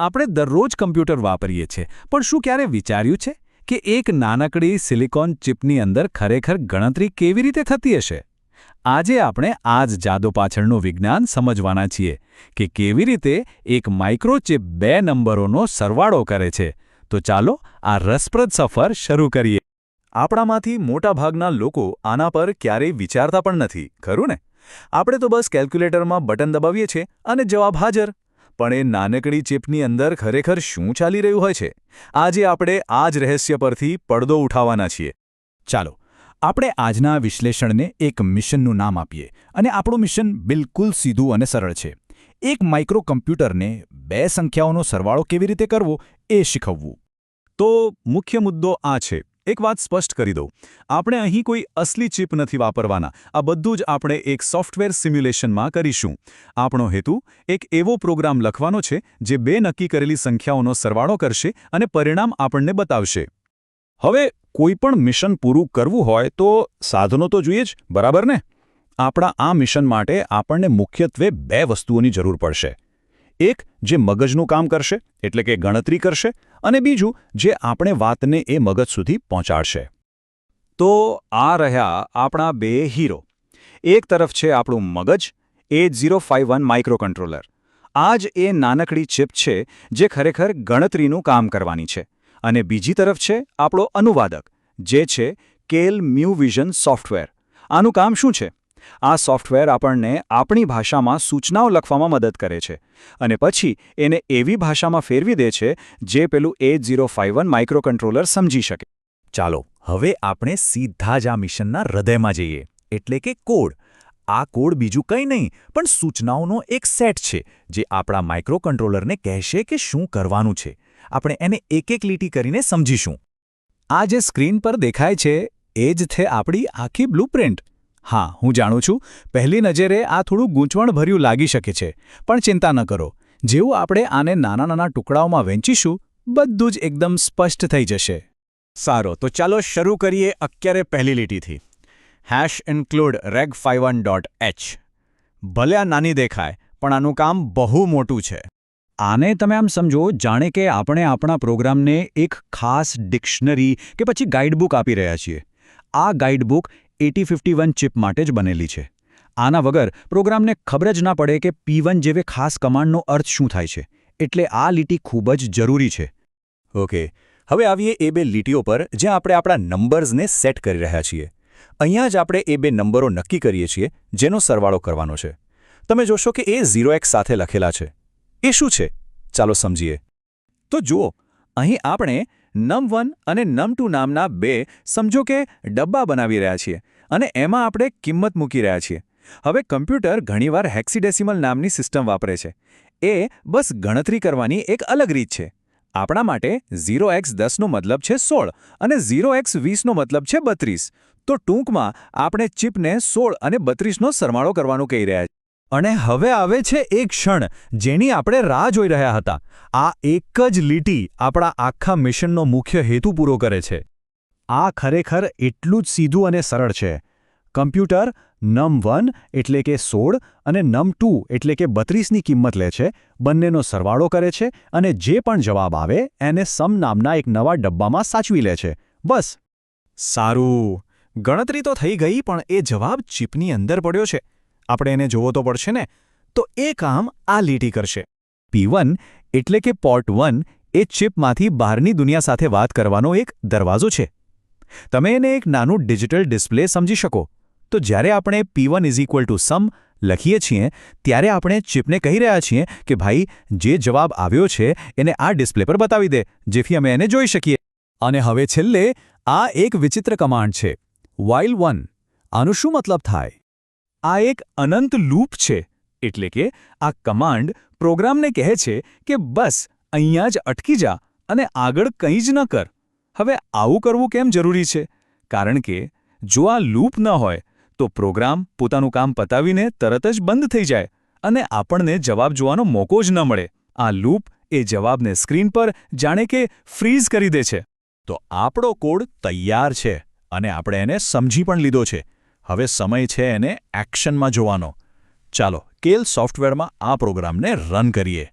આપણે દરરોજ કમ્પ્યુટર વાપરીએ છીએ, પણ શું ક્યારે વિચાર્યું છે કે એક નાનકડી સિલિકોન ચિપની અંદર ખરેખર ગણતરી કેવી રીતે થતી હશે? આજે આપણે આ જ જાદુ પાછળનું વિજ્ઞાન સમજવાના છીએ કે કેવી રીતે એક માઇક્રોચિપ 2 નંબરોનો સરવાળો કરે છે. તો ચાલો આ રસપ્રદ સફર શરૂ કરીએ. આપણામાંથી મોટાભાગના લોકો આના પર ક્યારેય વિચારતા પણ નથી, ખરું ને? આપણે તો બસ કેલ્ક્યુલેટરમાં બટન દબાવીએ છીએ અને જવાબ હાજર. પણ એ નાનકડી ચિપની અંદર ખરેખર શું ચાલી રહ્યું હોય છે? આજે આપણે આ જ રહસ્ય પરથી પડદો ઉઠાવવાના છીએ. ચાલો આપણે આજના વિશ્લેષણને એક મિશનનું નામ આપીએ, અને આપણું મિશન બિલકુલ સીધું અને સરળ છે. એક માઇક્રો કમ્પ્યુટરને 2 સંખ્યાઓનો સરવાળો કેવી રીતે કરવો એ શીખવવું. તો મુખ્ય મુદ્દો આ છે. એક વાત સ્પષ્ટ કરી દઉં, આપણે અહીં કોઈ અસલી ચિપ નથી વાપરવાના. આ બધું જ આપણે એક સોફ્ટવેર સિમ્યુલેશનમાં કરીશું. આપણો હેતુ એક એવો પ્રોગ્રામ લખવાનો છે જે 2 નક્કી કરેલી સંખ્યાઓનો સરવાળો કરશે અને પરિણામ આપણને બતાવશે. હવે કોઈ પણ મિશન પૂરું કરવું હોય તો સાધનો તો જોઈએ જ, બરાબર ને? આપણા આ મિશન માટે આપણને મુખ્યત્વે 2 વસ્તુઓની જરૂર પડશે. એક જે મગજનું કામ કરશે, એટલે કે ગણતરી કરશે, અને બીજું જે આપણે વાતને એ મગજ સુધી પહોંચાડશે. તો આ રહ્યા આપણા 2 હીરો. એક તરફ છે આપણું મગજ, 8051 માઇક્રોકન્ટ્રોલર. આ જ એ નાનકડી ચિપ છે જે ખરેખર ગણતરીનું કામ કરવાની છે. અને બીજી તરફ છે આપણો અનુવાદક, જે છે કેલ મ્યુવિઝન સોફ્ટવેર. આનું કામ શું છે? આ સોફ્ટવેર આપણને આપણી ભાષામાં સૂચનાઓ લખવામાં મદદ કરે છે અને પછી એને એવી ભાષામાં ફેરવી દે છે જે પેલું 8051 માઇક્રોકન્ટ્રોલર સમજી શકે. ચાલો હવે આપણે સીધા જ આ મિશનના હૃદયમાં જઈએ, એટલે કે કોડ. આ કોડ બીજું કંઈ નહીં પણ સૂચનાઓનો એક સેટ છે જે આપણા માઇક્રોકન્ટ્રોલરને કહેશે કે શું કરવાનું છે. આપણે એને એક એક લીટી કરીને સમજીશું. આ જે સ્ક્રીન પર દેખાય છે એ જ છે આપણી આખી બ્લુપ્રિન્ટ. હા, હું જાણું છું, પહેલી નજરે આ થોડું ગૂંચવણભર્યું લાગી શકે છે, પણ ચિંતા ન કરો. જેવું આપણે આને નાના નાના ટુકડાઓમાં વહેંચીશું, બધું જ એકદમ સ્પષ્ટ થઈ જશે. સારો, તો ચાલો શરૂ કરીએ અત્યારે પહેલી લીટીથી. #include reg51.h. ભલે આ નાની દેખાય, પણ આનું કામ બહુ મોટું છે. આને તમે આમ સમજો જાણે કે આપણે આપણા પ્રોગ્રામને એક ખાસ ડિક્શનરી કે પછી ગાઈડબુક આપી રહ્યા છીએ. આ ગાઈડબુક 8051 ચિપ માટે જ બનેલી છે. આના વગર પ્રોગ્રામને ખબર જ ના પડે કે P1 જેવે ખાસ કમાન્ડનો અર્થ શું થાય છે. એટલે આ લીટી ખૂબ જ જરૂરી છે. ઓકે, હવે આવીએ એ 2 લીટીઓ પર જ્યાં આપણે આપણા નંબર્સને સેટ કરી રહ્યા છીએ. અહીંયા જ આપણે એ 2 નંબરો નક્કી કરીએ છીએ જેનો સરવાળો કરવાનો છે. તમે જોશો કે એ 0x સાથે લખેલા છે. એ શું છે? ચાલો સમજીએ. તો જુઓ, અહીં આપણે num1 અને num2 નામના 2 સમજો કે ડબ્બા બનાવી રહ્યા છીએ અને એમાં આપણે કિંમત મૂકી રહ્યા છીએ. હવે કમ્પ્યુટર ઘણીવાર હેક્સાડેસિમલ નામની સિસ્ટમ વાપરે છે. એ બસ ગણતરી કરવાની એક અલગ રીત છે. આપણા માટે 0x10નો મતલબ છે 16 અને 0x20નો મતલબ છે 32. તો ટૂંકમાં આપણે ચિપને 16 અને 32નો સરવાળો કરવાનું કહી રહ્યા છીએ. અને હવે આવે છે એક ક્ષણ જેની આપણે રાહ જોઈ રહ્યા હતા. આ એક જ લીટી આપણા આખા મિશનનો મુખ્ય હેતુ પૂરો કરે છે. આ ખરેખર એટલું જ સીધું અને સરળ છે. કમ્પ્યુટર num1 એટલે કે 16 અને num2 એટલે કે 32ની કિંમત લે છે, બંનેનો સરવાળો કરે છે અને જે પણ જવાબ આવે એને સમ નામના એક નવા ડબ્બામાં સાચવી લે છે. બસ. સારું, ગણતરી તો થઈ ગઈ, પણ એ જવાબ ચિપની અંદર પડ્યો છે. આપણે એને જોવો તો પડશે ને. તો એ કામ આ લીટી કરશે. P1 એટલે કે પોર્ટ 1 એ ચિપમાંથી બહારની દુનિયા સાથે વાત કરવાનો એક દરવાજો છે. તમે એને એક નાનું ડિજિટલ ડિસ્પ્લે સમજી શકો. તો જ્યારે આપણે P1 = sum લખીએ છીએ ત્યારે આપણે ચિપને કહી રહ્યા છીએ કે ભાઈ જે જવાબ આવ્યો છે એને આ ડિસ્પ્લે પર બતાવી દે, જેથી અમે એને જોઈ શકીએ. અને હવે છેલ્લે આ એક વિચિત્ર કમાન્ડ છે, while1. આનું શું મતલબ થાય? આ એક અનંત લૂપ છે. એટલે કે આ કમાન્ડ પ્રોગ્રામને કહે છે કે બસ અહીંયા જ અટકી જા અને આગળ કંઈ જ ન કર. હવે આવું કરવું કેમ જરૂરી છે? કારણ કે જો આ લૂપ ન હોય તો પ્રોગ્રામ પોતાનું કામ પતાવીને તરત જ બંધ થઈ જાય અને આપણને જવાબ જોવાનો મોકો જ ન મળે. આ લૂપ એ જવાબને સ્ક્રીન પર જાણે કે ફ્રીઝ કરી દે છે. તો આપણો કોડ તૈયાર છે અને આપણે એને સમજી પણ લીધો છે. હવે સમય છે એને એક્શનમાં જોવાનો. ચાલો કેલ સોફ્ટવેરમાં આ પ્રોગ્રામને રન કરીએ.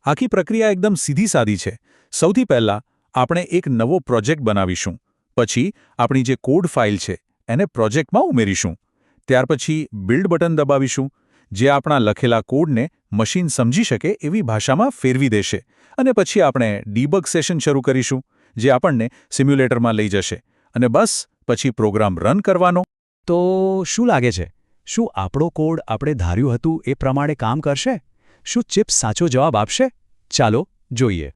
આખી પ્રક્રિયા એકદમ સીધી સાદી છે. સૌથી પહેલાં આપણે એક નવો પ્રોજેક્ટ બનાવીશું. પછી આપણી જે કોડ ફાઇલ છે એને પ્રોજેક્ટમાં ઉમેરીશું. ત્યાર પછી બિલ્ડ બટન દબાવીશું, જે આપણા લખેલા કોડને મશીન સમજી શકે એવી ભાષામાં ફેરવી દેશે. અને પછી આપણે ડીબગ સેશન શરૂ કરીશું, જે આપણને સિમ્યુલેટરમાં લઈ જશે. અને બસ પછી પ્રોગ્રામ રન કરવાનો. તો શું લાગે છે? શું આપણો કોડ આપણે ધાર્યું હતું એ પ્રમાણે કામ કરશે? શું ચિપ સાચો જવાબ આપશે? ચાલો જોઈએ.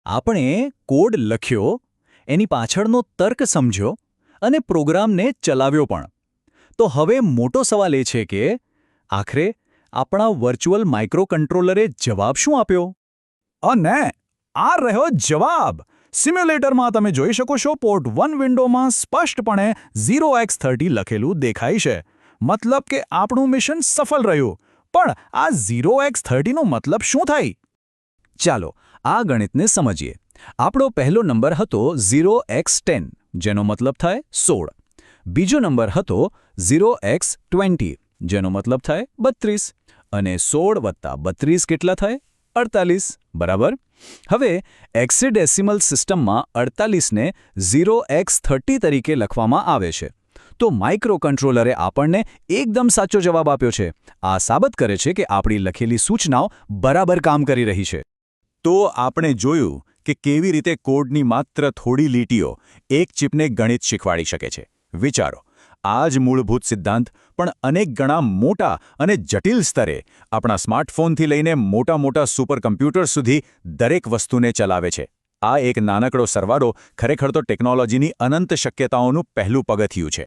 આપણે કોડ લખ્યો, એની પાછળનો તર્ક સમજ્યો અને પ્રોગ્રામને ચલાવ્યો પણ. તો હવે મોટો સવાલ એ છે કે આખરે આપણા વર્ચ્યુઅલ માઇક્રોકન્ટ્રોલરે જવાબ શું આપ્યો? અને આ રહ્યો જવાબ. સિમ્યુલેટરમાં તમે જોઈ શકો છો, પોર્ટ 1 વિન્ડોમાં સ્પષ્ટપણે 0x30 લખેલું દેખાય છે. મતલબ કે આપણું મિશન સફળ રહ્યું. પણ આ 0x30 નો મતલબ શું થાય? ચાલો આ ગણિતને સમજીએ. આપણો પહેલો નંબર હતો 0x10, જેનો મતલબ થાય 16. બીજો નંબર હતો 0x20, જેનો મતલબ થાય 32. અને 16 વત્તા 32 કેટલા થાય? 48, બરાબર? હવે હેક્સાડેસિમલ સિસ્ટમમાં 48ને 0x30 તરીકે લખવામાં આવે છે. તો માઇક્રોકન્ટ્રોલરે આપણને એકદમ સાચો જવાબ આપ્યો છે. આ સાબિત કરે છે કે આપણી લખેલી સૂચનાઓ બરાબર કામ કરી રહી છે. તો આપણે જોયું કે કેવી રીતે કોડની માત્ર થોડી લીટીઓ એક ચિપને ગણિત શીખવાડી શકે છે. વિચારો, આ જ મૂળભૂત સિદ્ધાંત પણ અનેક ગણા મોટા અને જટિલ સ્તરે આપણા સ્માર્ટફોનથી લઈને મોટા સુપર કમ્પ્યુટર સુધી દરેક વસ્તુને ચલાવે છે. આ એક નાનકડો સરવાળો ખરેખર તો ટેકનોલોજીની અનંત શક્યતાઓનું પહેલું પગથિયું છે.